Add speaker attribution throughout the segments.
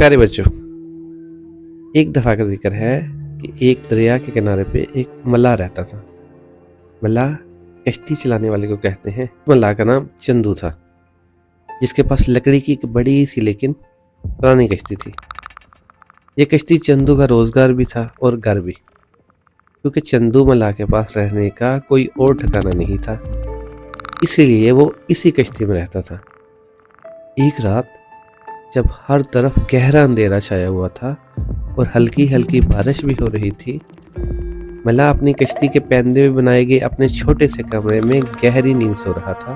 Speaker 1: प्यारे बच्चों, एक दफ़ा का जिक्र है कि एक दरिया के किनारे पे एक मल्लाह रहता था। मल्लाह कश्ती चलाने वाले को कहते हैं। मल्लाह का नाम चंदू था, जिसके पास लकड़ी की एक बड़ी सी लेकिन पुरानी कश्ती थी। ये कश्ती चंदू का रोज़गार भी था और घर भी, क्योंकि चंदू मल्लाह के पास रहने का कोई और ठिकाना नहीं था, इसीलिए वो इसी कश्ती में रहता था। एक रात जब हर तरफ गहरा अंधेरा छाया हुआ था और हल्की हल्की बारिश भी हो रही थी, मल्लाह अपनी कश्ती के पैंदे में बनाए गए अपने छोटे से कमरे में गहरी नींद सो रहा था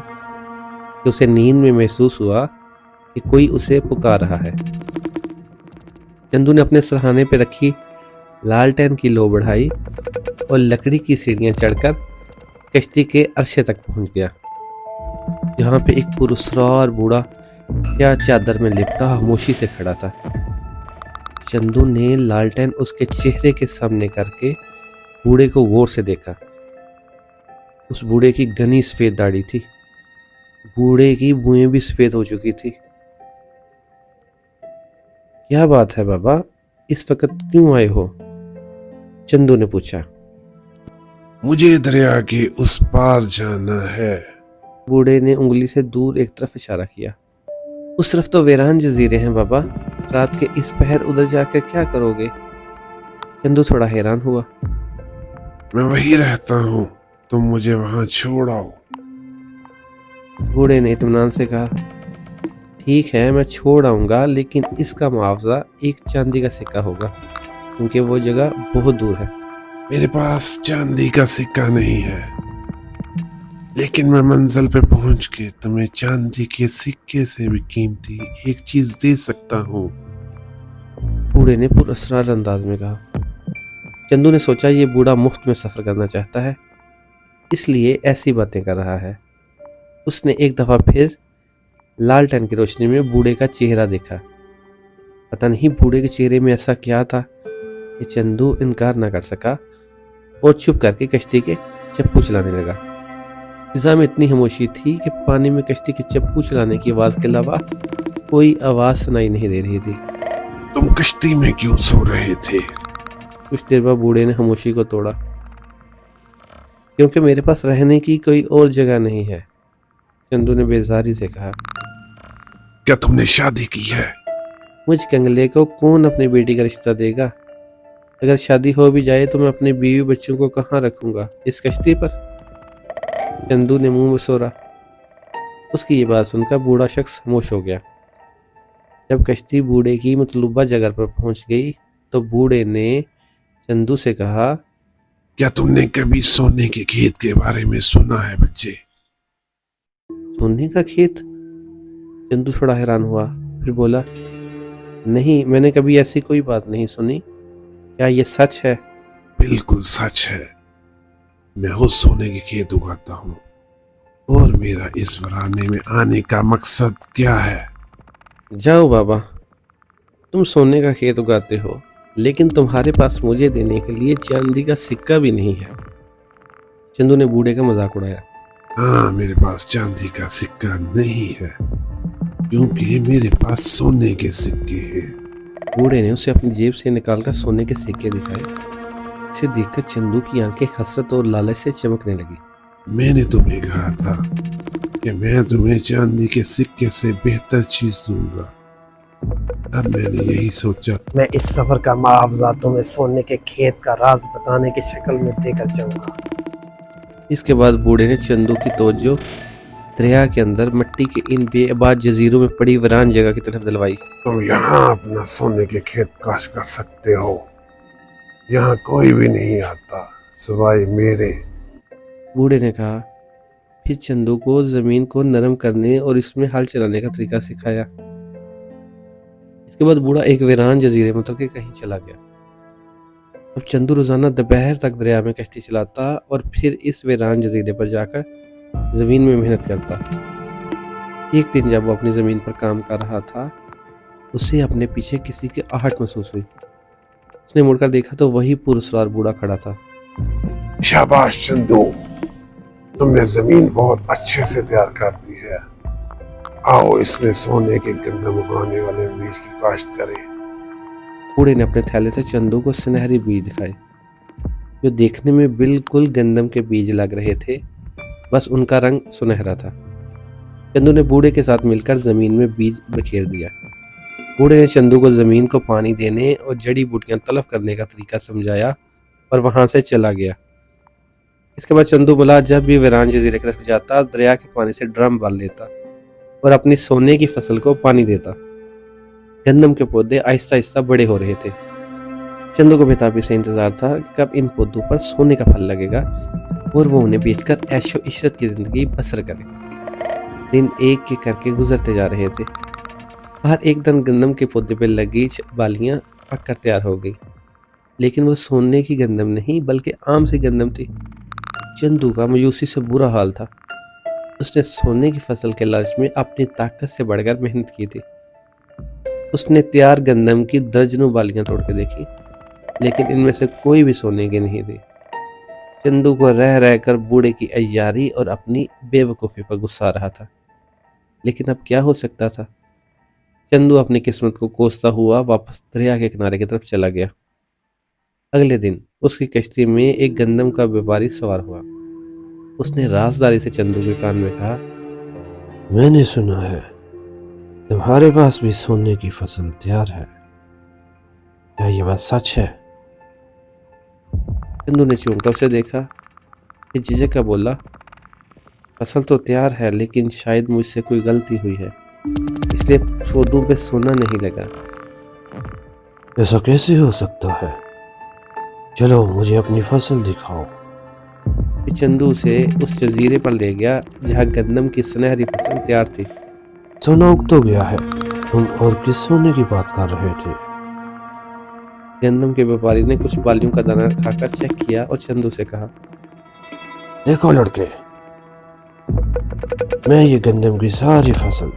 Speaker 1: कि उसे नींद में महसूस हुआ कि कोई उसे पुकार रहा है। चंदू ने अपने सरहाने पर रखी लालटेन की लो बढ़ाई और लकड़ी की सीढ़ियां चढ़कर कश्ती के अर्शे तक पहुंच गया, जहां पे एक पुरस्कार बूढ़ा क्या चादर में लिपटा खामोशी से खड़ा था। चंदू ने लालटेन उसके चेहरे के सामने करके बूढ़े को गौर से देखा। उस बूढ़े की घनी सफेद दाढ़ी थी, बूढ़े की भुएं भी सफेद हो चुकी थी। क्या बात है बाबा, इस वक्त क्यों आए हो? चंदू ने पूछा।
Speaker 2: मुझे दरिया के उस पार जाना है।
Speaker 1: बूढ़े ने उंगली से दूर एक तरफ इशारा किया। उस तरफ तो वीरान जजीरे हैं बाबा, रात के इस पहर उधर जाकर क्या करोगे? चंदू थोड़ा हैरान हुआ।
Speaker 2: मैं वही रहता हूँ, तुम मुझे वहां छोड़ आओ।
Speaker 1: बूढ़े ने इत्मीनान से कहा, ठीक है मैं छोड़ आऊंगा, लेकिन इसका मुआवजा एक चांदी का सिक्का होगा, क्योंकि वो जगह बहुत दूर है।
Speaker 2: मेरे पास चांदी का सिक्का नहीं है, लेकिन मैं मंजिल पे पहुंच के तुम्हें चांदी के सिक्के से भी कीमती एक चीज दे सकता हूँ।
Speaker 1: बूढ़े ने पुरअसरार अंदाज में कहा। चंदू ने सोचा ये बूढ़ा मुफ्त में सफर करना चाहता है, इसलिए ऐसी बातें कर रहा है। उसने एक दफा फिर लालटेन की रोशनी में बूढ़े का चेहरा देखा। पता नहीं बूढ़े के चेहरे में ऐसा क्या था कि चंदू इनकार न कर सका और चुप करके कश्ती के चप्पू चलाने लगा। फिजा में इतनी खामोशी थी कि पानी में कश्ती के चप्पू चलाने की आवाज के अलावा कोई आवाज सुनाई नहीं दे रही थी।
Speaker 2: तुम कश्ती में क्यों सो रहे थे?
Speaker 1: कुछ देर बाद बूढ़े ने खामोशी को तोड़ा। क्योंकि मेरे पास रहने की कोई और जगह नहीं है, चंदू ने बेजारी से कहा।
Speaker 2: क्या तुमने शादी की है?
Speaker 1: मुझ कंगले को कौन अपनी बेटी का रिश्ता देगा? अगर शादी हो भी जाए तो मैं अपने बीवी बच्चों को कहाँ रखूंगा? इस कश्ती पर? चंदू ने मुंह में सोरा। उसकी ये बात सुनकर बूढ़ा शख्स खामोश हो गया। जब कश्ती बूढ़े की मतलूबा जगह पर पहुंच गई तो बूढ़े ने चंदू से कहा,
Speaker 2: क्या तुमने कभी सोने के खेत के बारे में सुना है बच्चे?
Speaker 1: सोने का खेत? चंदू थोड़ा हैरान हुआ, फिर बोला, नहीं, मैंने कभी ऐसी कोई बात नहीं सुनी। क्या ये सच है?
Speaker 2: बिल्कुल सच है। मैं उस सोने के खेत उगाता हूँ, और मेरा इस वीराने में आने का मकसद क्या है?
Speaker 1: जाओ बाबा, तुम सोने का खेत उगाते हो, लेकिन तुम्हारे पास मुझे देने के लिए चांदी का सिक्का भी नहीं है। चंदू ने बूढ़े का मजाक उड़ाया।
Speaker 2: हाँ, मेरे पास चांदी का सिक्का नहीं है, क्योंकि मेरे पास सोने के सिक्के हैं।
Speaker 1: बूढ़े ने उसे अपनी जेब से निकालकर सोने के सिक्के दिखाए। इसे देखकर चंदू की आंखें हसरत और लालच से चमकने लगी।
Speaker 2: मैंने तुम्हें कहा था कि मैं तुम्हें चांदी के सिक्के से बेहतर चीज दूंगा। अब मैंने यही सोचा,
Speaker 3: मैं इस सफर का मुआवजा तुम्हें सोने के खेत का राज बताने की शक्ल में देकर जाऊंगा।
Speaker 1: इसके बाद बूढ़े ने चंदू की तवज्जो दरिया के अंदर मिट्टी के इन बेआबाद जजीरों में पड़ी वीरान जगह की तरफ दिलवाई।
Speaker 2: तुम यहाँ अपना सोने के खेत काश कर सकते हो। यहाँ कोई भी नहीं आता सिवाय मेरे।
Speaker 1: बूढ़े ने कहा। फिर चंदू को जमीन को नरम करने और इसमें हल चलाने का तरीका सिखाया। इसके बाद बूढ़ा एक वीरान जजीरे में उतर के कहीं चला गया। अब चंदू रोजाना दोपहर तक दरिया में कश्ती चलाता और फिर इस वीरान जजीरे पर जाकर जमीन में मेहनत करता। एक दिन जब वो अपनी जमीन पर काम कर रहा था, उसे अपने पीछे किसी की आहट महसूस हुई। उसने मुड़कर देखा तो वही पुरस्कार बूढ़ा खड़ा था।
Speaker 2: शाबाश चंदू, तुमने जमीन बहुत अच्छे से तैयार कर दी है। आओ इसमें सोने के गंदम उगाने वाले बीज की काश्त करें।
Speaker 1: बूढ़े ने अपने थैले से चंदू को सुनहरी बीज दिखाए, जो देखने में बिल्कुल गंदम के बीज लग रहे थे, बस उनका रंग सुनहरा था। चंदू ने बूढ़े के साथ मिलकर जमीन में बीज बिखेर दिया। बूढ़े ने चंदू को जमीन को पानी देने और जड़ी बूटियां तलब करने का तरीका समझाया और वहां से चला गया। इसके बाद चंदू मल्लाह जब भी वीरान जजीरे की तरफ जाता, दरिया के पानी से ड्रम भर लेता और अपनी सोने की फसल को पानी देता। गंदम के पौधे आहिस्ता आहिस्ता बड़े हो रहे थे। चंदू को बेताबी से इंतजार था कि कब इन पौधों पर सोने का फल लगेगा और वो उन्हें बेचकर ऐशो इशरत की जिंदगी बसर करे। दिन एक एक करके गुजरते जा रहे थे। हर एक दिन गंदम के पौधे पर लगी बालियां पककर तैयार हो गई, लेकिन वो सोने की गंदम नहीं बल्कि आम सी गंदम थी। चंदू का मायूसी से बुरा हाल था। उसने सोने की फसल के लालच में अपनी ताकत से बढ़कर मेहनत की थी। उसने तैयार गंदम की दर्जनों बालियां तोड़ के देखी, लेकिन इनमें से कोई भी सोने की नहीं थी। चंदू को रह रहकर बूढ़े की अय्यारी और अपनी बेवकूफ़ी पर गुस्सा आ रहा था, लेकिन अब क्या हो सकता था। चंदू अपनी किस्मत को कोसता हुआ वापस दरिया के किनारे की तरफ चला गया। अगले दिन उसकी कश्ती में एक गंदम का व्यापारी सवार हुआ। उसने राजदारी से चंदू के कान में कहा,
Speaker 2: मैंने सुना है तुम्हारे पास भी सोने की फसल तैयार है, क्या ये बात सच है?
Speaker 1: चंदू ने चौंक उसे देखा, फिर झिझक कर बोला, फसल तो तैयार है, लेकिन शायद मुझसे कोई गलती हुई है, इसलिए पौधों पे सोना नहीं लगा।
Speaker 2: ऐसा कैसे हो सकता है? चलो मुझे अपनी फसल दिखाओ।
Speaker 1: फिर चंदू उसे उस जजीरे पर ले गया जहाँ गंदम की सुनहरी फसल तैयार थी।
Speaker 2: सोना उग तो गया है, तुम और किस सोने की बात कर रहे थे?
Speaker 1: गंदम के व्यापारी ने कुछ बालियों का दाना खाकर चेक किया और चंदू से कहा,
Speaker 2: देखो लड़के, मैं ये गंदम की सारी फसल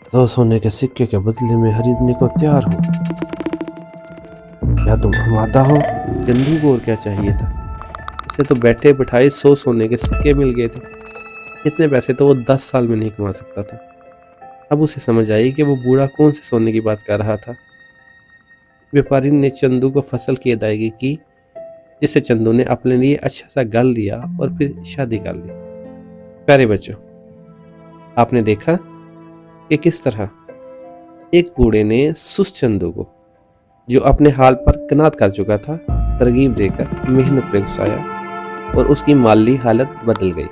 Speaker 2: 100 सोने के सिक्के के बदले में खरीदने को तैयार हूँ। क्या तुम आमादा हो?
Speaker 1: चंदू को और क्या चाहिए था। उसे तो बैठे बिठाए 100 सोने के सिक्के मिल गए थे। इतने पैसे तो वो 10 साल में नहीं कमा सकता था। अब उसे समझ आई कि वो बूढ़ा कौन से सोने की बात कर रहा था। व्यापारी ने चंदू को फसल की अदायगी की, जिससे चंदू ने अपने लिए अच्छा सा घर लिया और फिर शादी कर ली। प्यारे बच्चों, आपने देखा कि किस तरह एक बूढ़े ने सुस्त चंदू को, जो अपने हाल पर कनात कर चुका था, तरगीब देकर मेहनत पे उकसाया और उसकी माली हालत बदल गई।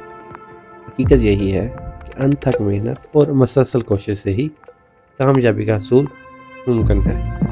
Speaker 1: हकीकत यही है कि अनथक मेहनत और मुसलसल कोशिश से ही कामयाबी का हासिल मुमकिन है।